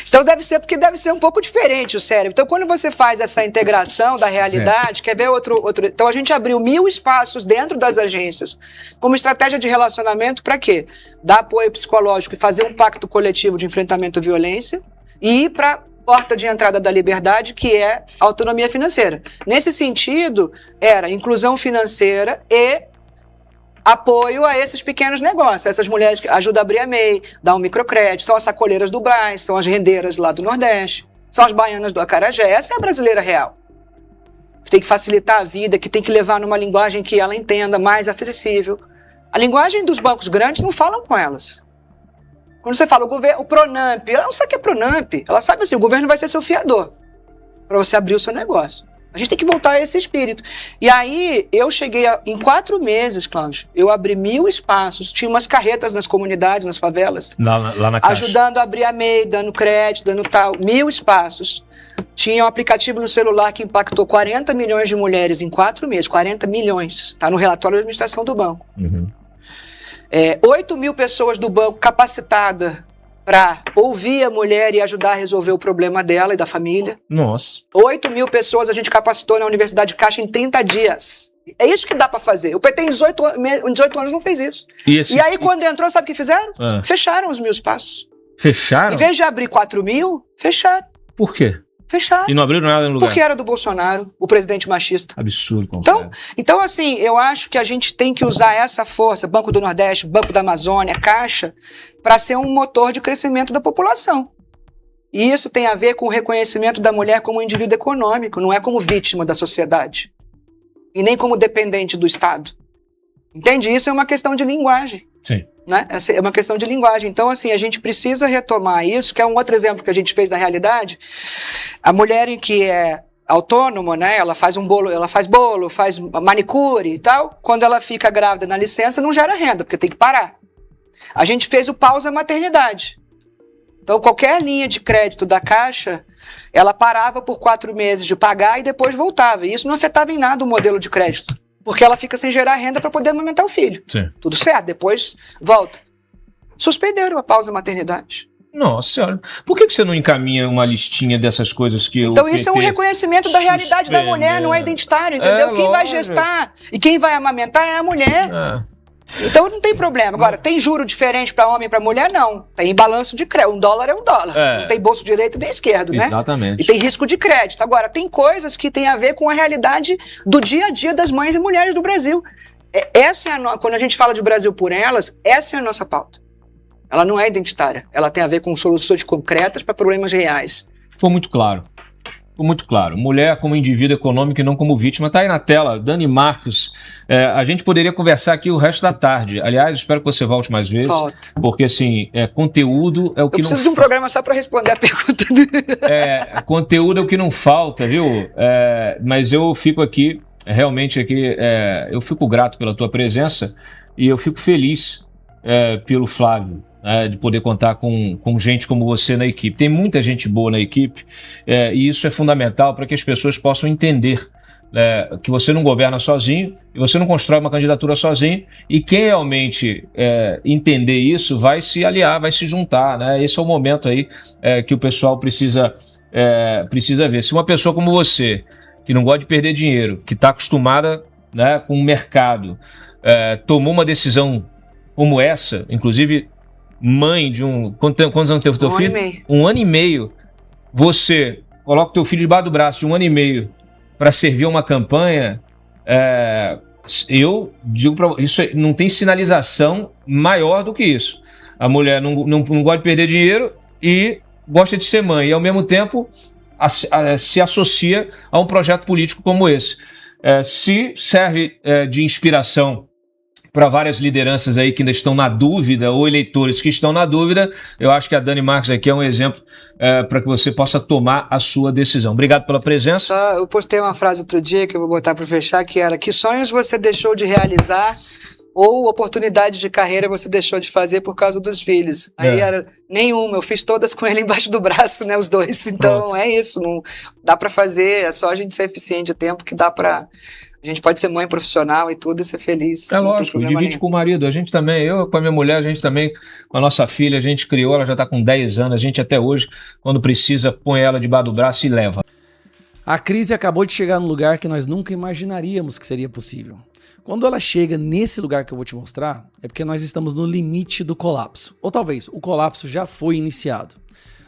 Então deve ser um pouco diferente o cérebro. Então quando você faz essa integração da realidade, quer ver outro... Então a gente abriu 1.000 espaços dentro das agências como estratégia de relacionamento para quê? Dar apoio psicológico e fazer um pacto coletivo de enfrentamento à violência e ir para porta de entrada da liberdade, que é autonomia financeira. Nesse sentido, era inclusão financeira e apoio a esses pequenos negócios, essas mulheres que ajudam a abrir a MEI, dar um microcrédito, são as sacoleiras do Brás, são as rendeiras lá do Nordeste, são as baianas do Acarajé. Essa é a brasileira real. Que tem que facilitar a vida, que tem que levar numa linguagem que ela entenda, mais acessível. A linguagem dos bancos grandes não falam com elas. Quando você fala o Pronamp, ela não sabe o que é Pronamp. Ela sabe assim, o governo vai ser seu fiador para você abrir o seu negócio. A gente tem que voltar a esse espírito. E aí, eu cheguei em 4 meses, Cláudio, eu abri 1.000 espaços, tinha umas carretas nas comunidades, nas favelas, lá na Caixa, ajudando a abrir a MEI, dando crédito, dando tal, 1.000 espaços. Tinha um aplicativo no celular que impactou 40 milhões de mulheres em 4 meses, 40 milhões, está no relatório da administração do banco. 8 mil pessoas do banco capacitadas para ouvir a mulher e ajudar a resolver o problema dela e da família. Nossa. 8 mil pessoas a gente capacitou na Universidade de Caixa em 30 dias. É isso que dá para fazer. O PT em 18 anos não fez isso. E aí, quando entrou, sabe o que fizeram? Fecharam os 1.000 espaços. Fecharam? Em vez de abrir 4 mil, fecharam. Por quê? Fecharam. E não abriram nada no lugar? Porque era do Bolsonaro, o presidente machista. Absurdo. Então, assim, eu acho que a gente tem que usar essa força, Banco do Nordeste, Banco da Amazônia, Caixa, para ser um motor de crescimento da população. E isso tem a ver com o reconhecimento da mulher como um indivíduo econômico, não é como vítima da sociedade. E nem como dependente do Estado. Entende? Isso é uma questão de linguagem. Sim. Né? É uma questão de linguagem. Então, assim, a gente precisa retomar isso, que é um outro exemplo que a gente fez na realidade. A mulher em que é autônoma, né? Ela faz bolo, faz manicure e tal. Quando ela fica grávida na licença, não gera renda, porque tem que parar. A gente fez o pausa maternidade. Então, qualquer linha de crédito da Caixa, ela parava por 4 meses de pagar e depois voltava. E isso não afetava em nada o modelo de crédito. Porque ela fica sem gerar renda para poder amamentar o filho. Sim. Tudo certo, depois volta. Suspenderam a pausa maternidade. Nossa senhora. Por que você não encaminha uma listinha dessas coisas que Então isso é um reconhecimento da realidade da mulher, não é identitário, entendeu? Quem vai gestar e quem vai amamentar é a mulher. Então não tem problema. Agora, tem juro diferente para homem e para mulher? Não. Tem balanço de crédito. $1 é $1. Não tem bolso direito nem esquerdo, né? Exatamente. E tem risco de crédito. Agora, tem coisas que têm a ver com a realidade do dia a dia das mães e mulheres do Brasil. Quando a gente fala de Brasil por elas, essa é a nossa pauta. Ela não é identitária. Ela tem a ver com soluções concretas para problemas reais. Ficou muito claro. Ficou muito claro. Mulher como indivíduo econômico e não como vítima. Está aí na tela, Dani Marques. A gente poderia conversar aqui o resto da tarde. Aliás, espero que você volte mais vezes. Volto. Porque, assim, conteúdo é o que não... Eu preciso de um programa só para responder a pergunta. Conteúdo é o que não falta, viu? Mas eu fico aqui, realmente aqui, eu fico grato pela tua presença e eu fico feliz pelo Flávio. De poder contar com gente como você na equipe. Tem muita gente boa na equipe e isso é fundamental para que as pessoas possam entender que você não governa sozinho e você não constrói uma candidatura sozinho e quem realmente entender isso vai se aliar, vai se juntar. Né? Esse é o momento aí que o pessoal precisa ver. Se uma pessoa como você, que não gosta de perder dinheiro, que está acostumada, né, com o mercado, tomou uma decisão como essa, inclusive mãe de quantos anos teve o teu filho? 1 ano e meio. 1 ano e meio. Você coloca o teu filho debaixo do braço de 1 ano e meio para servir uma campanha. Eu digo para isso, não tem sinalização maior do que isso. A mulher não gosta de perder dinheiro e gosta de ser mãe. E ao mesmo tempo se associa a um projeto político como esse. Se serve de inspiração para várias lideranças aí que ainda estão na dúvida, ou eleitores que estão na dúvida, eu acho que a Dani Marques aqui é um exemplo para que você possa tomar a sua decisão. Obrigado pela presença. Eu postei uma frase outro dia que eu vou botar para fechar, que era: que sonhos você deixou de realizar ou oportunidades de carreira você deixou de fazer por causa dos filhos? Aí era nenhuma, eu fiz todas com ele embaixo do braço, né, os dois. Então é isso, não dá para fazer, é só a gente ser eficiente o tempo que dá para A gente pode ser mãe profissional e tudo e ser feliz. É não tem lógico, problema divide nenhum. com o marido. A gente também, eu com a minha mulher, a gente também, com a nossa filha, a gente criou, ela já está com 10 anos, a gente até hoje, quando precisa, põe ela debaixo do braço e leva. A crise acabou de chegar num lugar que nós nunca imaginaríamos que seria possível. Quando ela chega nesse lugar que eu vou te mostrar, é porque nós estamos no limite do colapso. Ou talvez o colapso já foi iniciado.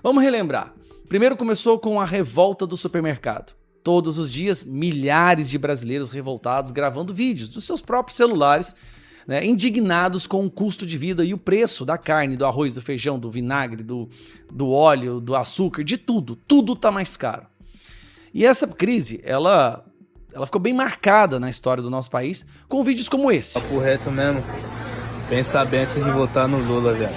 Vamos relembrar. Primeiro começou com a revolta do supermercado. Todos os dias, milhares de brasileiros revoltados gravando vídeos dos seus próprios celulares, né, indignados com o custo de vida e o preço da carne, do arroz, do feijão, do vinagre, do óleo, do açúcar, de tudo. Tudo tá mais caro. E essa crise, ela ficou bem marcada na história do nosso país com vídeos como esse. Papo reto mesmo. Pensa bem antes de votar no Lula, velho.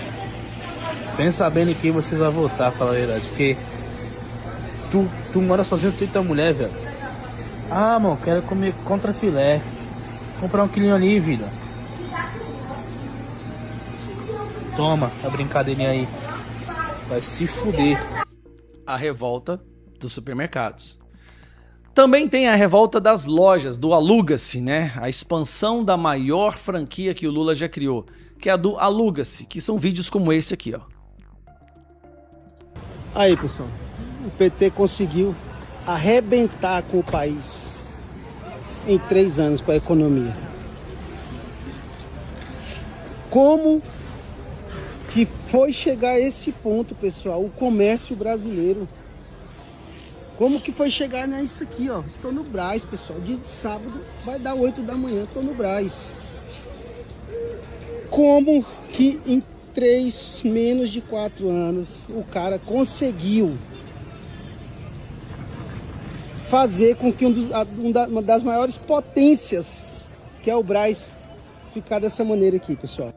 Pensa bem em quem vocês vão votar, fala a verdade. Porque tu mora sozinho, tu e tua mulher, velho. Ah, mano, quero comer contra filé. Comprar um quilinho ali, vida. Toma, a brincadeirinha aí. Vai se fuder. A revolta dos supermercados. Também tem a revolta das lojas, do Aluga-se, né? A expansão da maior franquia que o Lula já criou, que é a do Aluga-se, que são vídeos como esse aqui, ó. Aí, pessoal, o PT conseguiu arrebentar com o país em 3 anos com a economia. Como que foi chegar a esse ponto, pessoal, o comércio brasileiro? Como que foi chegar nisso aqui, ó? Estou no Brás, pessoal. Dia de sábado, vai dar 8 da manhã, estou no Brás. Como que em menos de 4 anos, o cara conseguiu fazer com que uma das maiores potências, que é o Brás, ficar dessa maneira aqui, pessoal.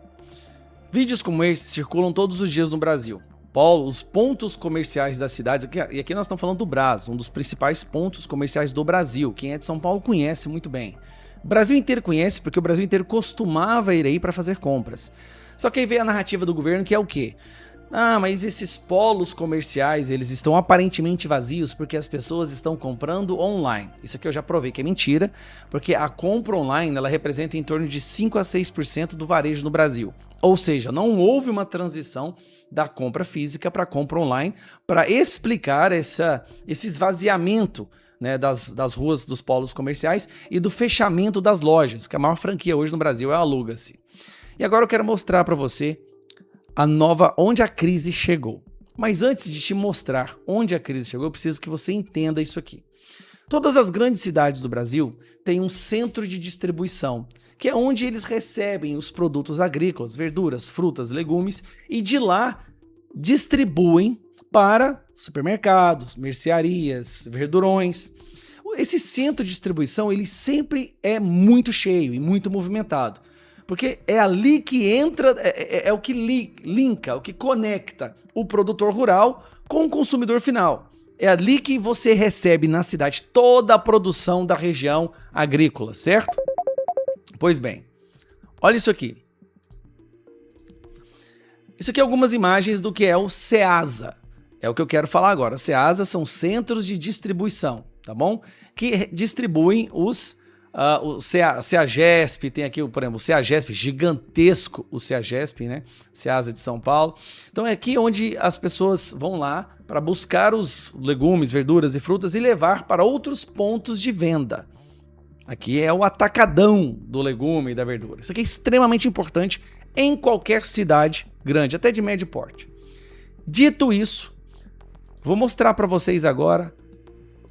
Vídeos como esse circulam todos os dias no Brasil. Os pontos comerciais das cidades, e aqui nós estamos falando do Brás, um dos principais pontos comerciais do Brasil. Quem é de São Paulo conhece muito bem. O Brasil inteiro conhece porque o Brasil inteiro costumava ir aí para fazer compras. Só que aí veio a narrativa do governo que é o quê? Ah, mas esses polos comerciais, eles estão aparentemente vazios porque as pessoas estão comprando online. Isso aqui eu já provei que é mentira, porque a compra online ela representa em torno de 5 a 6% do varejo no Brasil. Ou seja, não houve uma transição da compra física para a compra online para explicar esse esvaziamento, né, das ruas dos polos comerciais e do fechamento das lojas, que a maior franquia hoje no Brasil é a Aluga-se. E agora eu quero mostrar para você onde a crise chegou. Mas antes de te mostrar onde a crise chegou, eu preciso que você entenda isso aqui. Todas as grandes cidades do Brasil têm um centro de distribuição, que é onde eles recebem os produtos agrícolas, verduras, frutas, legumes, e de lá distribuem para supermercados, mercearias, verdurões. Esse centro de distribuição ele sempre é muito cheio e muito movimentado. Porque é ali que entra, é o que linka, o que conecta o produtor rural com o consumidor final. É ali que você recebe na cidade toda a produção da região agrícola, certo? Pois bem, olha isso aqui. Isso aqui é algumas imagens do que é o Ceasa. É o que eu quero falar agora. Ceasa são centros de distribuição, tá bom? Que distribuem o Ceagesp, tem aqui, por exemplo, o Ceagesp, gigantesco o Ceagesp, né? Ceasa de São Paulo. Então é aqui onde as pessoas vão lá para buscar os legumes, verduras e frutas e levar para outros pontos de venda. Aqui é o atacadão do legume e da verdura. Isso aqui é extremamente importante em qualquer cidade grande, até de médio porte. Dito isso, vou mostrar para vocês agora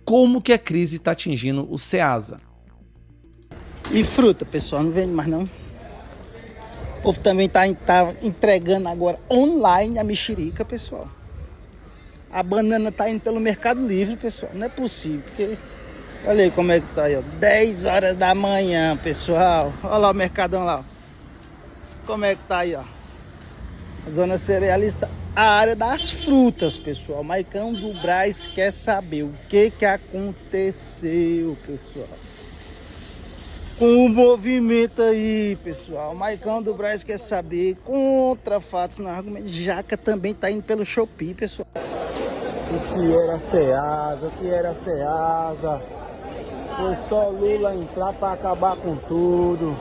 como que a crise está atingindo o Ceasa. E fruta, pessoal, não vende mais não. O povo também tá entregando agora online a mexerica, pessoal. A banana tá indo pelo Mercado Livre, pessoal. Não é possível, porque... Olha aí como é que tá aí, ó. 10 horas da manhã, pessoal. Olha lá o mercadão lá, ó. Como é que tá aí, ó. A zona cerealista, a área das frutas, pessoal. Maicão do Brás quer saber o que aconteceu, pessoal. Com o movimento aí, pessoal. Maicão do Brás quer saber. Contra fatos no argumento. Jaca também tá indo pelo Shopee, pessoal. O que era Ceasa, Foi só Lula entrar pra acabar com tudo.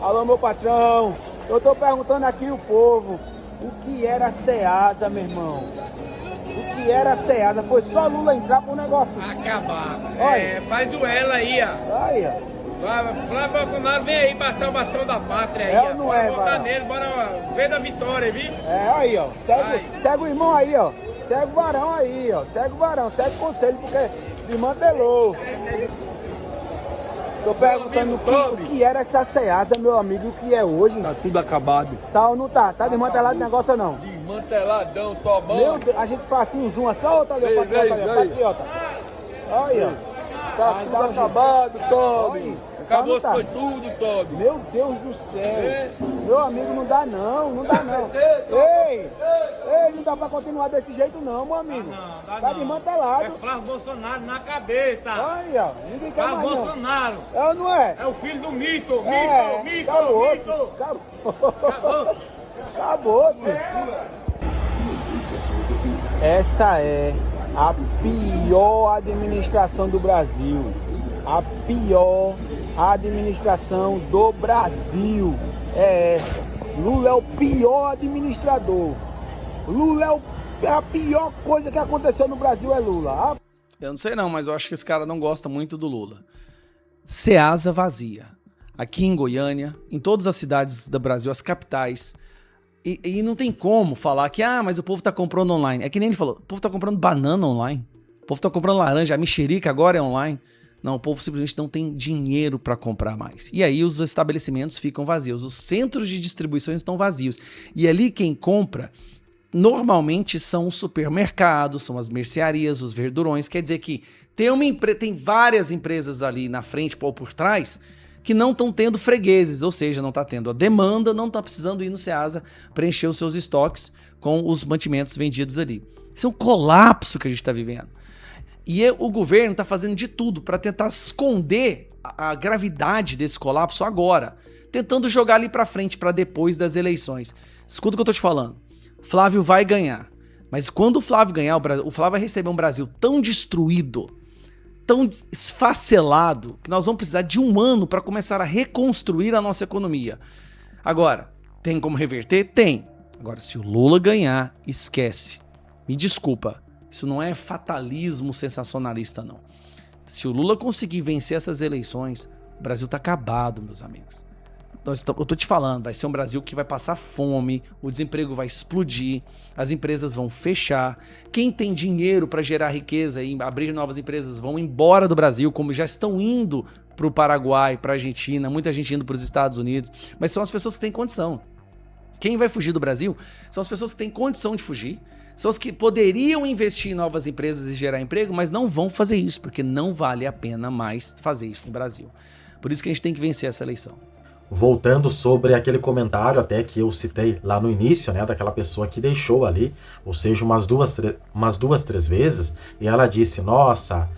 Alô, meu patrão, eu tô perguntando aqui o povo, o que era Ceasa, meu irmão? O que era Ceasa? Foi só Lula entrar pro negócio acabar. Olha. Faz o ela aí, ó. Aí, ó. Flávio Bolsonaro vem aí pra salvação da pátria aí. É ou não é, bora votar vai? nele, bora ver da vitória, viu? É, aí, ó. Segue o irmão aí, ó. Segue o varão aí, ó. Segue o varão, segue o conselho, porque desmantelou. Tô perguntando o que era essa Ceasa, meu amigo, o que é hoje. Tá tudo acabado. Tá ou não tá? Tá desmantelado o negócio ou não? Desmanteladão, tô bom. Meu Deus, a gente faz assim um zoom assim, ó, tá ali, patriota. Aí, ó. Tá tudo acabado, Toby. Acabou, foi tudo, Toby. Meu Deus do céu. Meu amigo, não dá não, não dá não. Ei, não dá pra continuar desse jeito não, meu amigo. Tá desmantelado. É Flávio Bolsonaro na cabeça. Aí, ó, ninguém quer Flávio mais não. Bolsonaro. É ou não é? É o filho do mito, mito. Acabou, filho. Essa é a pior administração do Brasil. A pior administração do Brasil. Lula é o pior administrador. Lula é a pior coisa que aconteceu no Brasil, é Lula. Eu não sei não, mas eu acho que esse cara não gosta muito do Lula. Ceasa vazia. Aqui em Goiânia, em todas as cidades do Brasil, as capitais. E não tem como falar que, mas o povo tá comprando online. É que nem ele falou, o povo tá comprando banana online. O povo tá comprando laranja, a mexerica agora é online. Não, o povo simplesmente não tem dinheiro para comprar mais. E aí os estabelecimentos ficam vazios, os centros de distribuição estão vazios. E ali quem compra, normalmente são os supermercados, são as mercearias, os verdurões. Quer dizer que tem várias empresas ali na frente ou por trás que não estão tendo fregueses, ou seja, não está tendo a demanda, não está precisando ir no Ceasa preencher os seus estoques com os mantimentos vendidos ali. Isso é um colapso que a gente está vivendo. E o governo está fazendo de tudo para tentar esconder a gravidade desse colapso agora, tentando jogar ali para frente, para depois das eleições. Escuta o que eu tô te falando. Flávio vai ganhar, mas quando o Flávio ganhar, o Flávio vai receber um Brasil tão destruído, tão esfacelado, que nós vamos precisar de um ano para começar a reconstruir a nossa economia. Agora, tem como reverter? Tem. Agora, se o Lula ganhar, esquece. Me desculpa. Isso não é fatalismo sensacionalista, não. Se o Lula conseguir vencer essas eleições, o Brasil tá acabado, meus amigos. Eu tô te falando, vai ser um Brasil que vai passar fome, o desemprego vai explodir, as empresas vão fechar, quem tem dinheiro para gerar riqueza e abrir novas empresas vão embora do Brasil, como já estão indo para o Paraguai, para a Argentina, muita gente indo para os Estados Unidos, mas são as pessoas que têm condição. Quem vai fugir do Brasil são as pessoas que têm condição de fugir, são os que poderiam investir em novas empresas e gerar emprego, mas não vão fazer isso, porque não vale a pena mais fazer isso no Brasil. Por isso que a gente tem que vencer essa eleição. Voltando sobre aquele comentário até que eu citei lá no início, né, daquela pessoa que deixou ali, ou seja, umas duas, três vezes, e ela disse, nossa,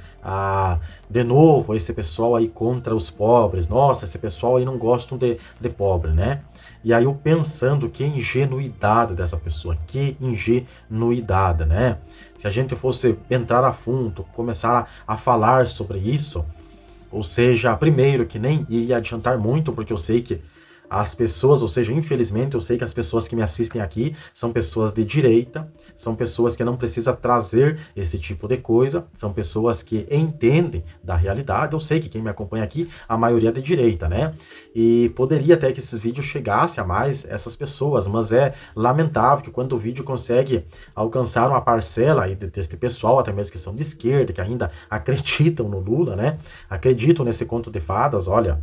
de novo esse pessoal aí contra os pobres, nossa, esse pessoal aí não gosta de pobre, né? E aí eu pensando, que ingenuidade dessa pessoa, que ingenuidade, né? Se a gente fosse entrar a fundo, começar a falar sobre isso, ou seja, primeiro que nem ia adiantar muito, porque eu sei que as pessoas, ou seja, infelizmente eu sei que as pessoas que me assistem aqui são pessoas de direita, são pessoas que não precisam trazer esse tipo de coisa, são pessoas que entendem da realidade. Eu sei que quem me acompanha aqui, a maioria é de direita, né? E poderia até que esses vídeos chegassem a mais essas pessoas, mas é lamentável que quando o vídeo consegue alcançar uma parcela aí desse pessoal, até mesmo que são de esquerda, que ainda acreditam no Lula, né? Acreditam nesse conto de fadas, olha...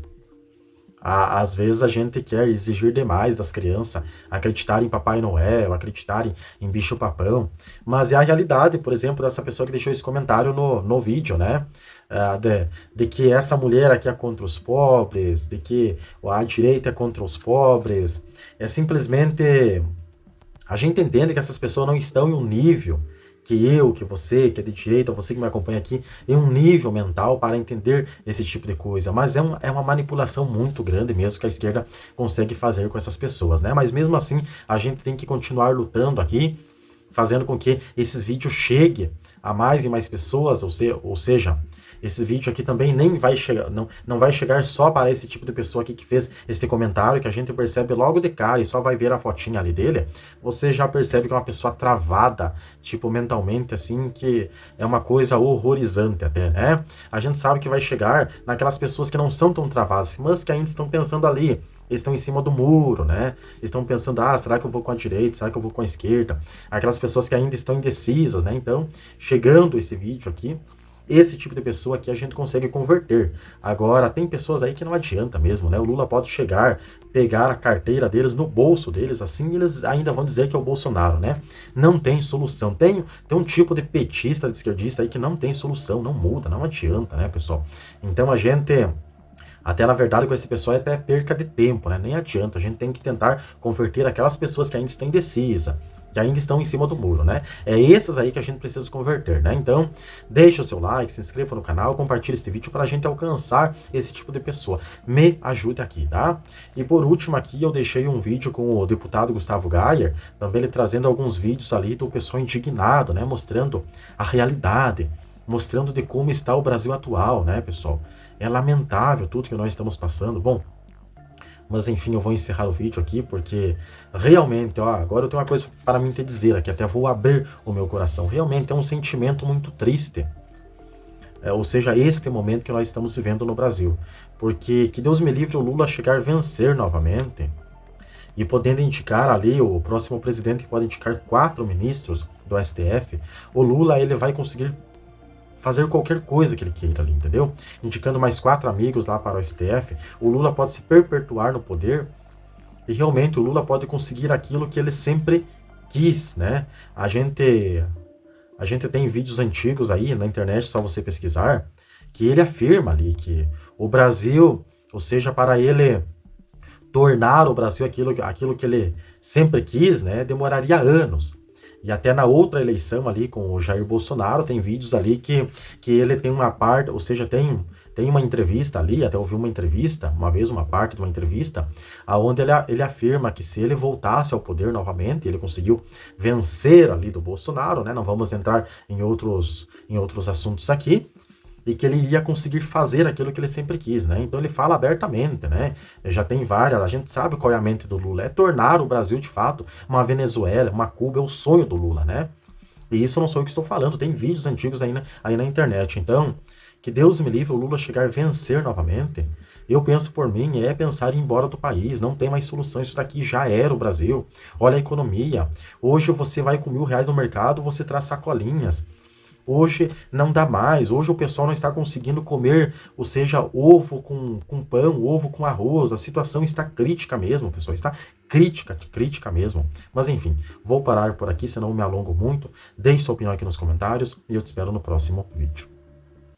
Às vezes a gente quer exigir demais das crianças, acreditar em Papai Noel, acreditar em bicho papão, mas é a realidade, por exemplo, dessa pessoa que deixou esse comentário no vídeo, né? De que essa mulher aqui é contra os pobres, de que a direita é contra os pobres. É simplesmente... A gente entende que essas pessoas não estão em um nível... que você, que é de direita, você que me acompanha aqui, em um nível mental para entender esse tipo de coisa. Mas é uma manipulação muito grande mesmo que a esquerda consegue fazer com essas pessoas, né? Mas mesmo assim, a gente tem que continuar lutando aqui, fazendo com que esses vídeos cheguem a mais e mais pessoas, ou seja, esse vídeo aqui também nem vai chegar, não vai chegar só para esse tipo de pessoa aqui que fez esse comentário, que a gente percebe logo de cara e só vai ver a fotinha ali dele, você já percebe que é uma pessoa travada, tipo, mentalmente, assim, que é uma coisa horrorizante até, né? A gente sabe que vai chegar naquelas pessoas que não são tão travadas, mas que ainda estão pensando ali, eles estão em cima do muro, né? Estão pensando, será que eu vou com a direita? Será que eu vou com a esquerda? Aquelas pessoas que ainda estão indecisas, né? Então, chegando esse vídeo aqui, esse tipo de pessoa aqui a gente consegue converter. Agora, tem pessoas aí que não adianta mesmo, né? O Lula pode chegar, pegar a carteira deles no bolso deles, assim, eles ainda vão dizer que é o Bolsonaro, né? Não tem solução. Tem um tipo de petista, de esquerdista aí que não tem solução, não muda, não adianta, né, pessoal? Então, a gente... Até, na verdade, com esse pessoal é até perca de tempo, né? Nem adianta. A gente tem que tentar converter aquelas pessoas que ainda estão indecisas, que ainda estão em cima do muro, né? É esses aí que a gente precisa converter, né? Então, deixa o seu like, se inscreva no canal, compartilhe este vídeo para a gente alcançar esse tipo de pessoa. Me ajude aqui, tá? E por último aqui, eu deixei um vídeo com o deputado Gustavo Gayer, também ele trazendo alguns vídeos ali do pessoal indignado, né? Mostrando a realidade, mostrando de como está o Brasil atual, né, pessoal? É lamentável tudo que nós estamos passando. Bom, mas enfim, eu vou encerrar o vídeo aqui, porque realmente, agora eu tenho uma coisa para mim te dizer aqui, até vou abrir o meu coração. Realmente é um sentimento muito triste. Ou seja, este momento que nós estamos vivendo no Brasil. Porque que Deus me livre o Lula chegar a vencer novamente e podendo indicar ali, o próximo presidente que pode indicar 4 ministros do STF, o Lula ele vai conseguir fazer qualquer coisa que ele queira ali, entendeu? Indicando mais 4 amigos lá para o STF, o Lula pode se perpetuar no poder e realmente o Lula pode conseguir aquilo que ele sempre quis, né? A gente tem vídeos antigos aí na internet, só você pesquisar, que ele afirma ali que o Brasil, ou seja, para ele tornar o Brasil aquilo que ele sempre quis, né, demoraria anos. E até na outra eleição ali com o Jair Bolsonaro, tem vídeos ali que ele tem uma parte, ou seja, tem uma entrevista ali, até ouvi uma entrevista, uma parte de uma entrevista, onde ele afirma que se ele voltasse ao poder novamente, ele conseguiu vencer ali do Bolsonaro, né? Não vamos entrar em outros assuntos aqui, e que ele ia conseguir fazer aquilo que ele sempre quis, né? Então ele fala abertamente, né? Já tem várias, a gente sabe qual é a mente do Lula, é tornar o Brasil de fato uma Venezuela, uma Cuba, é o sonho do Lula, né? E isso não sou eu que estou falando, tem vídeos antigos aí na internet. Então, que Deus me livre o Lula chegar a vencer novamente. Eu penso por mim, é pensar em ir embora do país, não tem mais solução, isso daqui já era o Brasil. Olha a economia, hoje você vai com R$1.000 no mercado, você traz sacolinhas. Hoje não dá mais, hoje o pessoal não está conseguindo comer, ou seja, ovo com pão, ovo com arroz, a situação está crítica mesmo, pessoal, está crítica mesmo. Mas enfim, vou parar por aqui, senão eu me alongo muito. Deixe sua opinião aqui nos comentários e eu te espero no próximo vídeo.